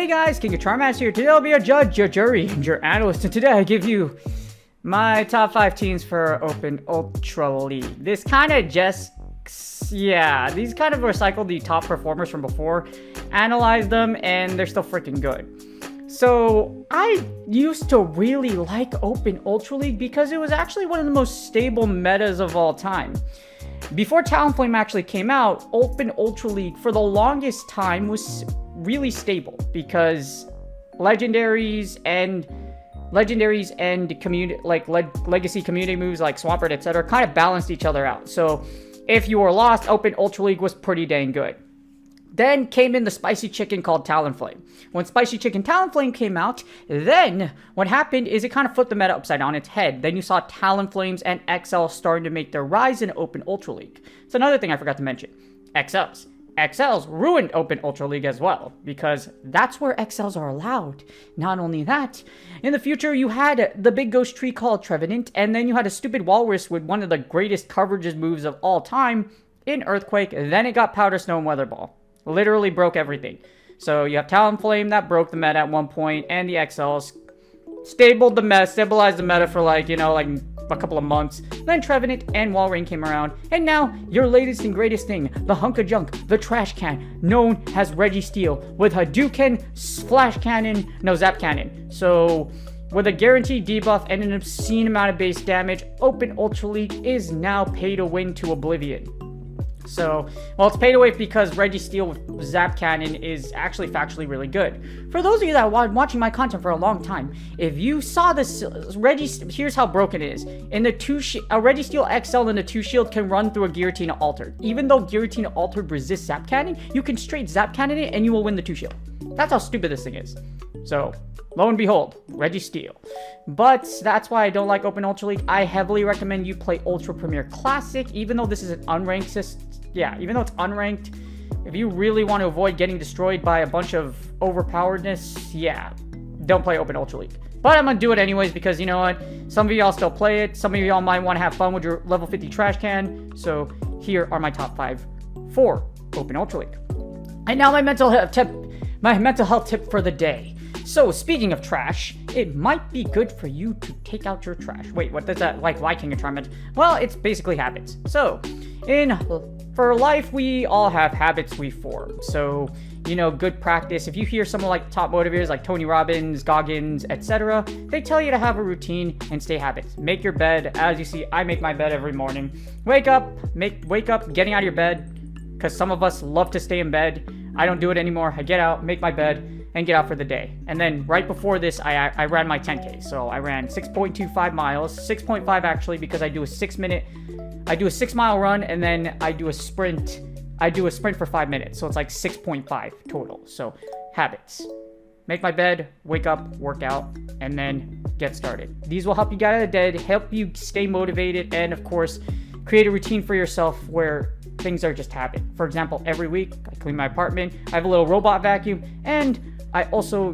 Hey guys, King of Charmass here. Today I'll be your judge, your jury, and your analyst, and today I give you my top 5 teams for Open Ultra League. This kind of just, these kind of recycled the top performers from before, analyzed them, and they're still freaking good. So, I used to really like Open Ultra League because it was actually one of the most stable metas of all time. Before Talonflame actually came out, Open Ultra League for the longest time was really stable because legendaries and community, like legacy community moves like Swampert, etc., kind of balanced each other out. So if you were lost, Open Ultra League was pretty dang good. Then came in the spicy chicken called Talonflame. When Spicy Chicken Talonflame came out, then what happened is it kind of flipped the meta upside on its head. Then you saw Talonflames and XL starting to make their rise in Open Ultra League. It's another thing I forgot to mention. XLs ruined Open Ultra League as well, because that's where XLs are allowed. Not only that, in the future you had the big ghost tree called Trevenant, and then you had a stupid Walrus with one of the greatest coverages moves of all time in Earthquake. Then it got Powder Snow and Weather Ball. Literally broke everything. So you have Talonflame that broke the meta at one point, and the XLs stabilized the meta for like a couple of months. Then Trevenant and Walrein came around, and now your latest and greatest thing, the hunk of junk, the trash can, known as Registeel, with Hadouken, Zap Cannon. So with a guaranteed debuff and an obscene amount of base damage, Open Ultra League is now pay to win to oblivion. So, well, it's pay to win because Registeel with Zap Cannon is actually factually really good. For those of you that have been watching my content for a long time, if you saw this, here's how broken it is. In the Registeel XL and the 2 shield can run through a Giratina altered. Even though Giratina altered resists Zap Cannon, you can straight Zap Cannon it and you will win the 2 shield. That's how stupid this thing is. So, lo and behold, Registeel. But that's why I don't like Open Ultra League. I heavily recommend you play Ultra Premier Classic, even though this is an unranked system. Yeah, even though it's unranked, if you really want to avoid getting destroyed by a bunch of overpoweredness, don't play Open Ultra League. But I'm going to do it anyways because, you know what, some of y'all still play it. Some of y'all might want to have fun with your level 50 trash can. So here are my top 5 for Open Ultra League. And now my mental health tip for the day. So, speaking of trash, it might be good for you to take out your trash. Wait, what does that, why King of Charmass? Well, it's basically habits. So, for life, we all have habits we form. So, good practice. If you hear someone like top motivators like Tony Robbins, Goggins, etc., they tell you to have a routine and stay habits. Make your bed. As you see, I make my bed every morning. Wake up, getting out of your bed, because some of us love to stay in bed. I don't do it anymore. I get out, make my bed, and get out for the day. And then right before this, I ran my 10K. So I ran 6.25 miles, 6.5 actually, because I do a 6 mile run, and then I do a sprint for 5 minutes. So it's like 6.5 total. So habits. Make my bed, wake up, work out, and then get started. These will help you get out of bed, help you stay motivated, and of course, create a routine for yourself where things are just habit. For example, every week, I clean my apartment, I have a little robot vacuum, and I also,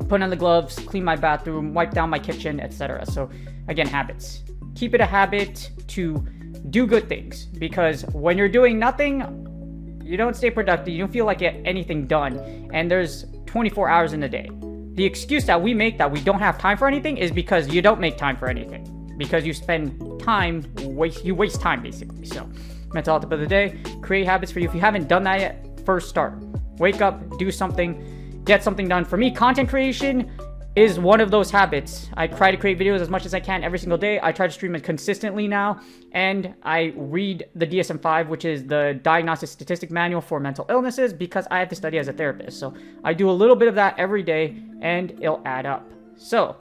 put on the gloves, clean my bathroom, wipe down my kitchen, etc. So, again, habits. Keep it a habit to do good things, because when you're doing nothing, you don't stay productive, you don't feel like you get anything done, and there's 24 hours in a day. The excuse that we make that we don't have time for anything is because you don't make time for anything, because you spend time, you waste time, basically. So, mental health tip of the day, create habits for you. If you haven't done that yet, first start. Wake up, do something, get something done. For me, content creation is one of those habits. I try to create videos as much as I can every single day. I try to stream it consistently now, and I read the DSM-5, which is the Diagnostic Statistic Manual for Mental Illnesses, because I have to study as a therapist. So I do a little bit of that every day, and it'll add up. So,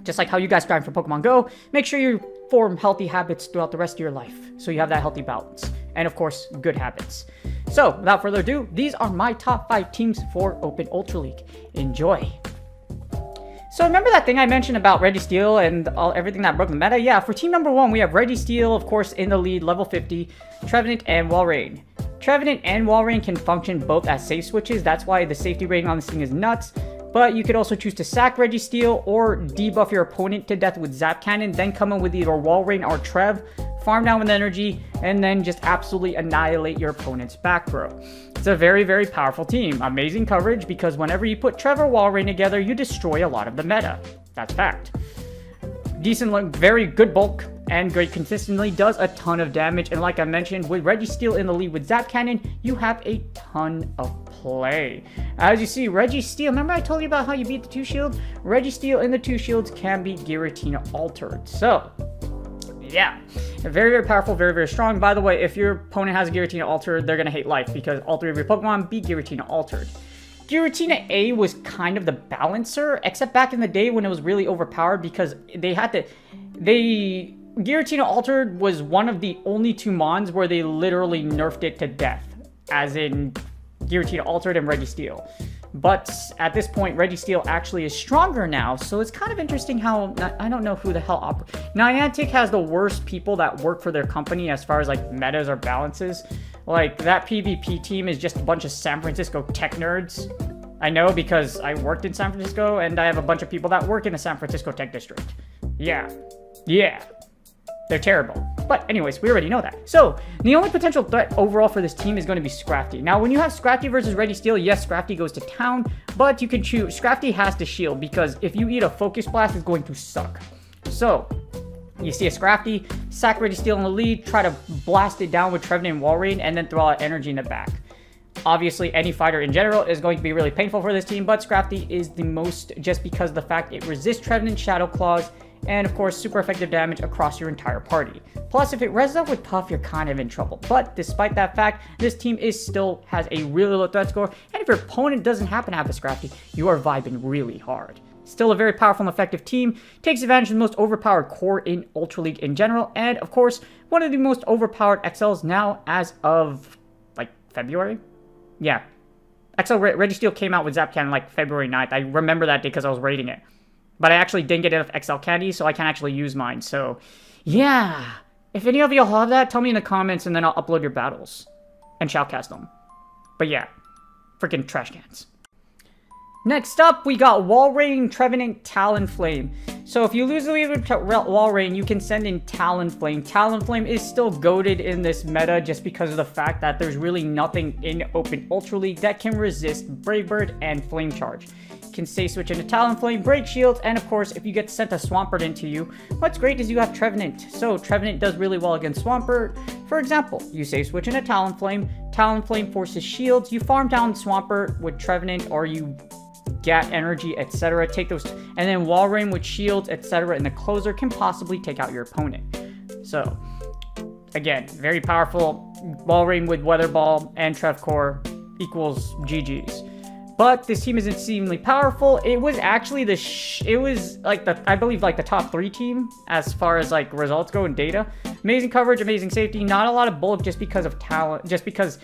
just like how you guys strive for Pokemon Go, make sure you form healthy habits throughout the rest of your life, so you have that healthy balance. And of course, good habits. So, without further ado, these are my top 5 teams for Open Ultra League. Enjoy! So remember that thing I mentioned about Registeel and everything that broke the meta? Yeah, for team number 1, we have Registeel, of course, in the lead, level 50, Trevenant and Walrein. Trevenant and Walrein can function both as safe switches. That's why the safety rating on this thing is nuts. But you could also choose to sack Registeel or debuff your opponent to death with Zap Cannon, then come in with either Walrein or Trev farm down with energy, and then just absolutely annihilate your opponent's back row. It's a very, very powerful team. Amazing coverage, because whenever you put Trevor Walrein together, you destroy a lot of the meta. That's fact. Decent look, very good bulk, and great consistently, does a ton of damage. And like I mentioned, with Registeel in the lead with Zap Cannon, you have a ton of play. As you see, Registeel, remember I told you about how you beat the 2 shields? Registeel in the 2 shields can be Giratina altered. So, yeah, very, very powerful, very, very strong. By the way, if your opponent has a Giratina altered, they're going to hate life, because all 3 of your Pokemon beat Giratina altered. Giratina A was kind of the balancer, except back in the day when it was really overpowered, because Giratina Altered was one of the only 2 mons where they literally nerfed it to death, as in Giratina Altered and Registeel. But at this point, Registeel actually is stronger now, so it's kind of interesting how, I don't know who the hell Niantic has the worst people that work for their company as far as like metas or balances. Like, that PvP team is just a bunch of San Francisco tech nerds. I know, because I worked in San Francisco, and I have a bunch of people that work in the San Francisco Tech District. Yeah. They're terrible. But anyways, we already know that. So, the only potential threat overall for this team is going to be Scrafty. Now, when you have Scrafty versus Registeel, yes, Scrafty goes to town, but you can choose. Scrafty has to shield, because if you eat a Focus Blast, it's going to suck. So, you see a Scrafty, sack Registeel in the lead, try to blast it down with Trevenant and Walrein, and then throw out energy in the back. Obviously, any fighter in general is going to be really painful for this team, but Scrafty is the most, just because of the fact it resists Trevenant Shadow Claws, and of course, super effective damage across your entire party. Plus, if it rests up with Puff, you're kind of in trouble. But despite that fact, this team still has a really low threat score, and if your opponent doesn't happen to have a Scrafty, you are vibing really hard. Still a very powerful and effective team, takes advantage of the most overpowered core in Ultra League in general, and of course, one of the most overpowered XLs now as of, like, February? Yeah. XL Registeel came out with Zap Cannon like February 9th. I remember that day because I was rating it. But I actually didn't get enough XL candy, so I can't actually use mine. So, yeah. If any of y'all have that, tell me in the comments, and then I'll upload your battles. And shoutcast them. But yeah. Freaking trash cans. Next up, we got Walrein, Trevenant, Talonflame. So if you lose the lead with Walrein, you can send in Talonflame. Talonflame is still goated in this meta just because of the fact that there's really nothing in Open Ultra League that can resist Brave Bird and Flame Charge. You can stay switch into Talonflame, break shields, and of course, if you get sent a Swampert into you, what's great is you have Trevenant. So Trevenant does really well against Swampert. For example, you save switch into Talonflame, Talonflame forces shields, you farm down Swampert with Trevenant, or you get energy, etc. Take those, and then Walrein with shields, etc. in the closer can possibly take out your opponent. So, again, very powerful. Walrein with Weather Ball and Trev Core equals GG's. But this team is exceedingly powerful. It was actually I believe like the top 3 team as far as like results go in data. Amazing coverage, amazing safety. Not a lot of bulk just because of talent. Just because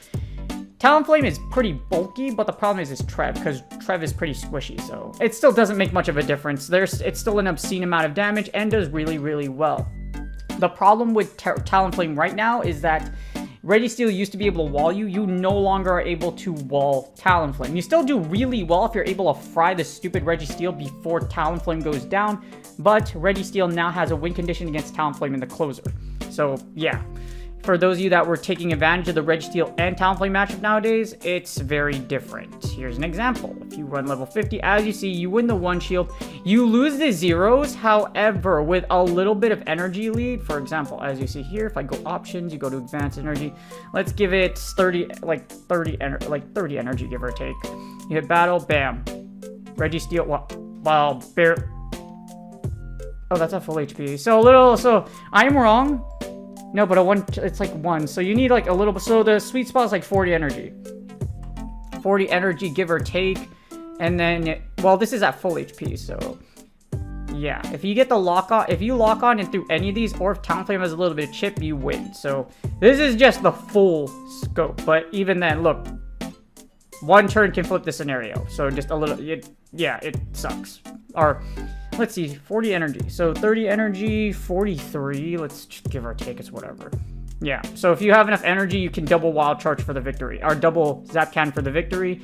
Talonflame is pretty bulky, but the problem is Trev, because Trev is pretty squishy, so it still doesn't make much of a difference. It's still an obscene amount of damage and does really, really well. The problem with Talonflame right now is that Registeel used to be able to wall you. You no longer are able to wall Talonflame. You still do really well if you're able to fry the stupid Registeel before Talonflame goes down, but Registeel now has a win condition against Talonflame in the closer. So, yeah. For those of you that were taking advantage of the Registeel and Talonflame matchup nowadays, it's very different. Here's an example. If you run level 50, as you see, you win the 1 shield. You lose the zeros, however, with a little bit of energy lead. For example, as you see here, if I go options, you go to advanced energy. Let's give it 30 energy, give or take. You hit battle, bam. Registeel, well, bear. Oh, that's at full HP. So I am wrong. No, but it's like 1. So you need like a little bit. So the sweet spot is like 40 energy. 40 energy, give or take. And then, well, this is at full HP, so yeah. If you get the lock on, if you lock on and through any of these, or if Talonflame has a little bit of chip, you win. So this is just the full scope. But even then, look, 1 turn can flip the scenario. So just a little, yeah, it sucks. Or let's see, 40 energy. So 30 energy, 43. Let's just give or take, it's whatever. Yeah, so if you have enough energy, you can double wild charge for the victory, or double zap can for the victory,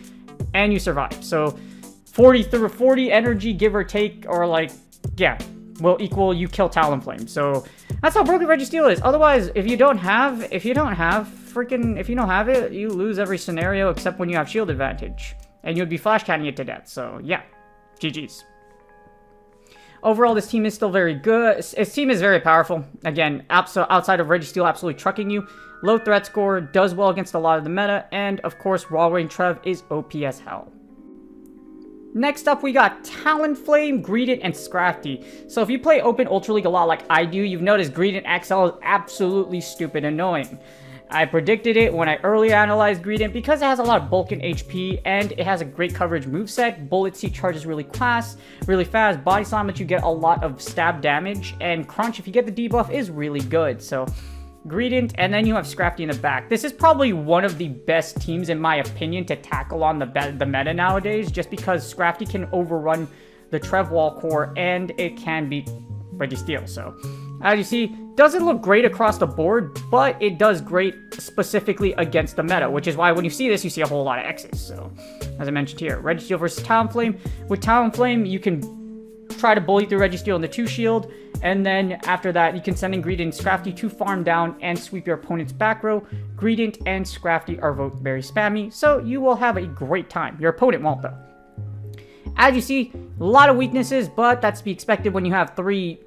and you survive. So 40 energy, give or take, or like, yeah, will equal you kill Talonflame. So that's how broken Registeel is. Otherwise, if you don't have it, you lose every scenario except when you have shield advantage. And you'd be flash canning it to death. So yeah, GG's. Overall, this team is still very good. Its team is very powerful. Again, outside of Registeel absolutely trucking you. Low threat score, does well against a lot of the meta, and of course, Walrein Trev is OP as hell. Next up, we got Talonflame, Greedent, and Scrafty. So if you play Open Ultra League a lot like I do, you've noticed Greedent XL is absolutely stupid annoying. I predicted it when I early analyzed Greedent because it has a lot of bulk and HP, and it has a great coverage moveset. Bullet Seed charges really fast, Body Slam lets you get a lot of stab damage, and Crunch, if you get the debuff, is really good. So Greedent, and then you have Scrafty in the back. This is probably one of the best teams, in my opinion, to tackle on the meta nowadays, just because Scrafty can overrun the Trev wall core, and it can beat Registeel. So as you see, doesn't look great across the board, but it does great specifically against the meta, which is why when you see this, you see a whole lot of X's. So, as I mentioned here, Registeel versus Talonflame. With Talonflame, you can try to bully through Registeel in the 2 shield, and then after that, you can send in Greedent and Scrafty to farm down and sweep your opponent's back row. Greedent and Scrafty are both very spammy, so you will have a great time. Your opponent won't, though. As you see, a lot of weaknesses, but that's to be expected when you have three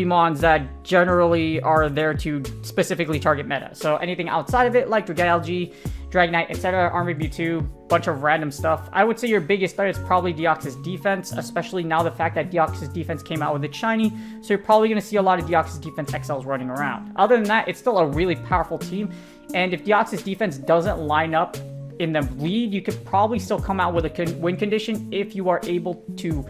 mons that generally are there to specifically target meta. So anything outside of it, like Dragalia, Dragonite, etc., Army B2, bunch of random stuff. I would say your biggest threat is probably Deoxys defense, especially now the fact that Deoxys defense came out with its shiny, so you're probably going to see a lot of Deoxys defense XLs running around. Other than that, it's still a really powerful team, and if Deoxys defense doesn't line up in the lead, you could probably still come out with a win condition if you are able to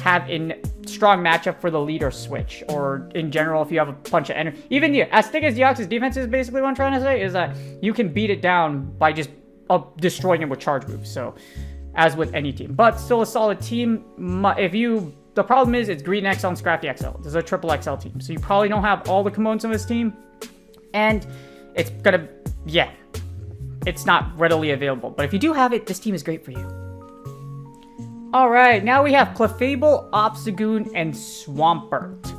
have a strong matchup for the lead or switch, or in general if you have a bunch of energy. Even as thick as Deoxys defense is, basically what I'm trying to say is that you can beat it down by just destroying it with charge moves. So as with any team, but still a solid team. The problem is it's Greedent XL and Scrafty XL. This is a triple XL team, so you probably don't have all the components of this team, and it's gonna, yeah, it's not readily available. But if you do have it, this team is great for you. Alright, now we have Clefable, Obstagoon, and Swampert.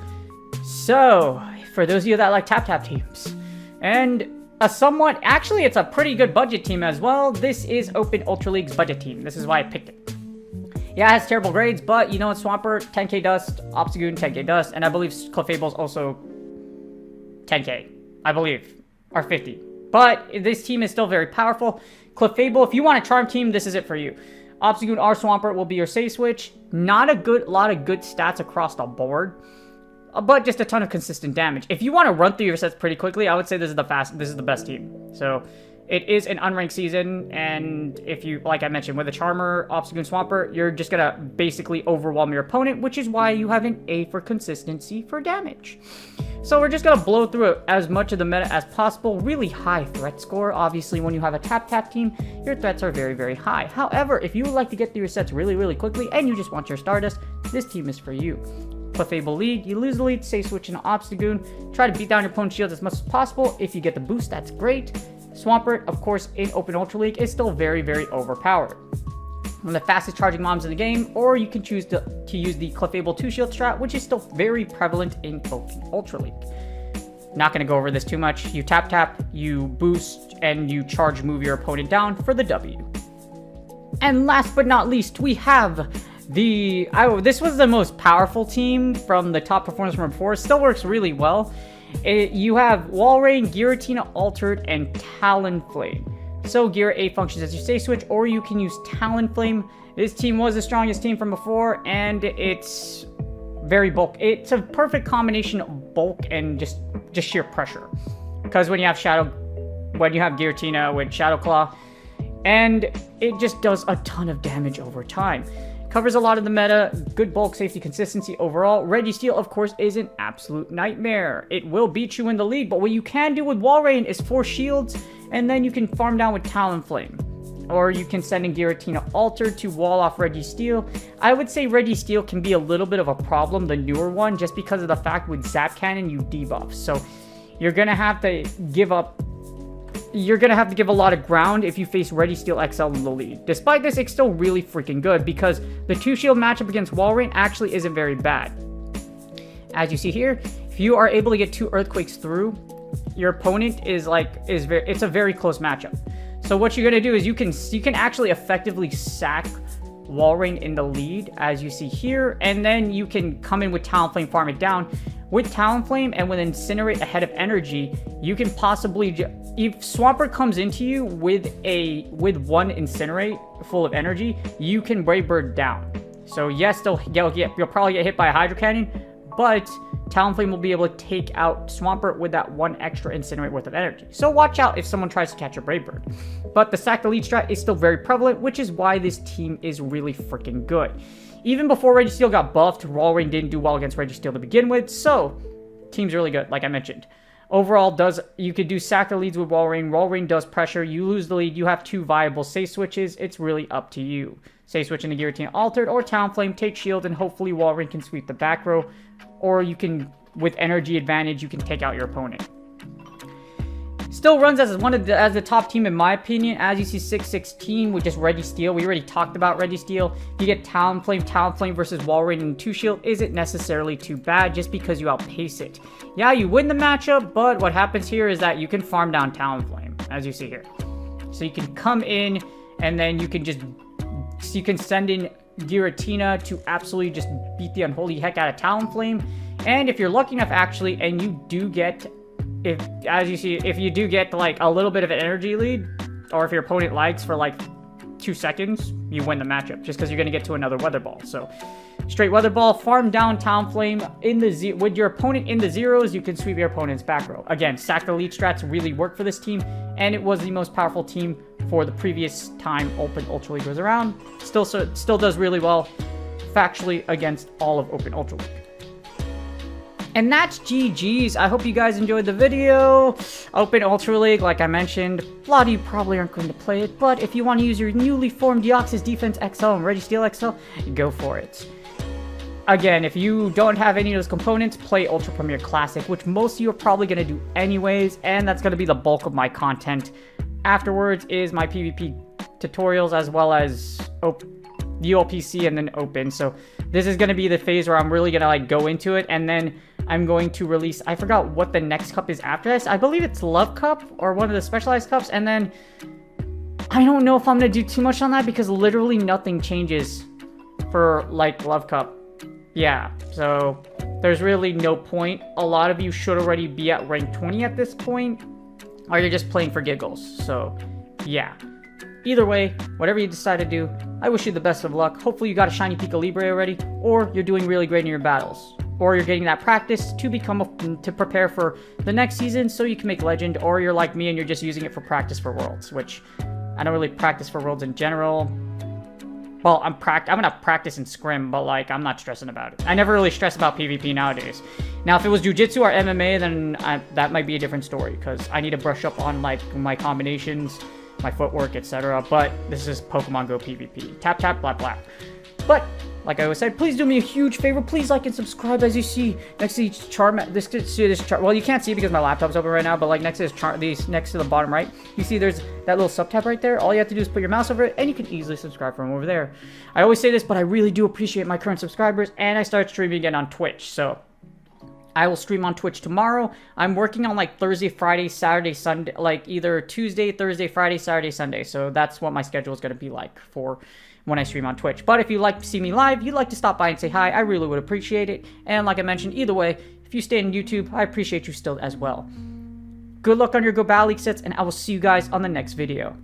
So, for those of you that like tap-tap teams, and actually it's a pretty good budget team as well, this is Open Ultra League's budget team. This is why I picked it. Yeah, it has terrible grades, but you know what, Swampert, 10k dust, Obstagoon, 10k dust, and I believe Clefable's also 10k, I believe, or 50. But this team is still very powerful. Clefable, if you want a charm team, this is it for you. Obstagoon or Swampert will be your safe switch. Not a lot of good stats across the board, but just a ton of consistent damage. If you want to run through your sets pretty quickly, I would say this is the best team. So it is an unranked season, and if you, like I mentioned, with a Charmer, Obstagoon, Swampert, you're just gonna basically overwhelm your opponent, which is why you have an A for consistency for damage. So we're just gonna blow through as much of the meta as possible. Really high threat score. Obviously, when you have a tap-tap team, your threats are very, very high. However, if you would like to get through your sets really, really quickly, and you just want your Stardust, this team is for you. Clefable lead, you lose the lead, safe switch into Obstagoon. Try to beat down your opponent's shields as much as possible. If you get the boost, that's great. Swampert, of course, in Open Ultra League, is still very, very overpowered. One of the fastest charging mobs in the game, or you can choose to use the Clefable 2 shield strat, which is still very prevalent in Open Ultra League. Not going to go over this too much. You tap, you boost, and you charge move your opponent down for the W. And last but not least, we have this was the most powerful team from the top performers from before. It still works really well. You have Walrein, Giratina, Altered, and Talonflame. So Gira A functions as your safe switch, or you can use Talonflame. This team was the strongest team from before, and it's very bulk. It's a perfect combination of bulk and just sheer pressure. Because when you have Giratina with Shadow Claw, and it just does a ton of damage over time. Covers a lot of the meta, good bulk, safety, consistency overall. Registeel, of course, is an absolute nightmare. It will beat you in the lead, but what you can do with Walrein is force shields, and then you can farm down with Talonflame. Or you can send in Giratina Altered to wall off Registeel. I would say Registeel can be a little bit of a problem, the newer one, just because of the fact with Zap Cannon you debuff. So you're going to have to give up. You're going to have to give a lot of ground if you face Registeel XL in the lead. Despite this, it's still really freaking good because the 2 shield matchup against Walrein actually isn't very bad. As you see here, if you are able to get 2 Earthquakes through, your opponent it's a very close matchup. So what you're gonna do is you can actually effectively sack Walrein in the lead, as you see here, and then you can come in with Talonflame, farm it down. With Talonflame and with Incinerate ahead of Energy, you can possibly, if Swampert comes into you with 1 Incinerate full of Energy, you can Brave Bird down. So yes, you'll probably get hit by a Hydro Cannon, but Talonflame will be able to take out Swampert with that 1 extra Incinerate worth of energy. So watch out if someone tries to catch a Brave Bird. But the sack the lead strat is still very prevalent, which is why this team is really freaking good. Even before Registeel got buffed, Walrein didn't do well against Registeel to begin with, so team's really good, like I mentioned. Overall, you could do sack the leads with Walrein. Walrein does pressure. You lose the lead. You have 2 viable safe switches. It's really up to you. Safe switch into Giratina Altered or Talonflame, take shield, and hopefully Walrein can sweep the back row. Or you can, with energy advantage, you can take out your opponent. Still runs as the top team in my opinion. As you see, 6-16 with just Registeel. We already talked about Registeel. You get Talonflame versus Walrein and 2 shield isn't necessarily too bad just because you outpace it. Yeah, you win the matchup, but what happens here is that you can farm down Talonflame, as you see here. So you can come in and then you can send in Giratina to absolutely just beat the unholy heck out of Talonflame. And if you're lucky enough actually, and you do get, if you do get like a little bit of an energy lead, or if your opponent lags for like 2 seconds, you win the matchup just because you're going to get to another Weather Ball. So straight Weather Ball, farm down Talonflame with your opponent in the zeros, you can sweep your opponent's back row. Again, sack the lead strats really work for this team, and it was the most powerful team for the previous time Open Ultra League was around. Still does really well factually against all of Open Ultra League. And that's GG's. I hope you guys enjoyed the video. Open Ultra League, like I mentioned, a lot of you probably aren't going to play it, but if you want to use your newly formed Deoxys Defense XL and Registeel XL, go for it. Again, if you don't have any of those components, play Ultra Premier Classic, which most of you are probably going to do anyways, and that's going to be the bulk of my content. Afterwards is my PvP tutorials as well as ULPC and then Open. So this is going to be the phase where I'm really going to like go into it, and then I'm going to release, I forgot what the next cup is after this. I believe it's Love Cup or one of the specialized cups, and then I don't know if I'm going to do too much on that because literally nothing changes for like Love Cup. Yeah, so there's really no point. A lot of you should already be at rank 20 at this point, or you're just playing for giggles. So yeah, either way, whatever you decide to do, I wish you the best of luck. Hopefully you got a shiny Pika Libre already, or you're doing really great in your battles, or you're getting that practice to prepare for the next season so you can make Legend, or you're like me and you're just using it for practice for Worlds, which I don't really practice for Worlds in general. Well, I'm gonna practice in Scrim, but like I'm not stressing about it. I never really stress about PvP nowadays. Now, if it was Jiu-Jitsu or MMA, then that might be a different story because I need to brush up on like my combinations, my footwork, etc. But this is Pokemon Go PvP. Tap tap, blah blah. But like I always said, please do me a huge favor. Please like and subscribe. As you see next to each chart, this chart. Well, you can't see it because my laptop's open right now. But like next to this chart, next to the bottom right, you see there's that little sub tab right there. All you have to do is put your mouse over it, and you can easily subscribe from over there. I always say this, but I really do appreciate my current subscribers, and I start streaming again on Twitch. So I will stream on Twitch tomorrow. I'm working on like Thursday, Friday, Saturday, Sunday, like either Tuesday, Thursday, Friday, Saturday, Sunday. So that's what my schedule is going to be like for when I stream on Twitch. But if you'd like to see me live, you'd like to stop by and say hi, I really would appreciate it. And like I mentioned, either way, if you stay on YouTube, I appreciate you still as well. Good luck on your Go Battle League sets, and I will see you guys on the next video.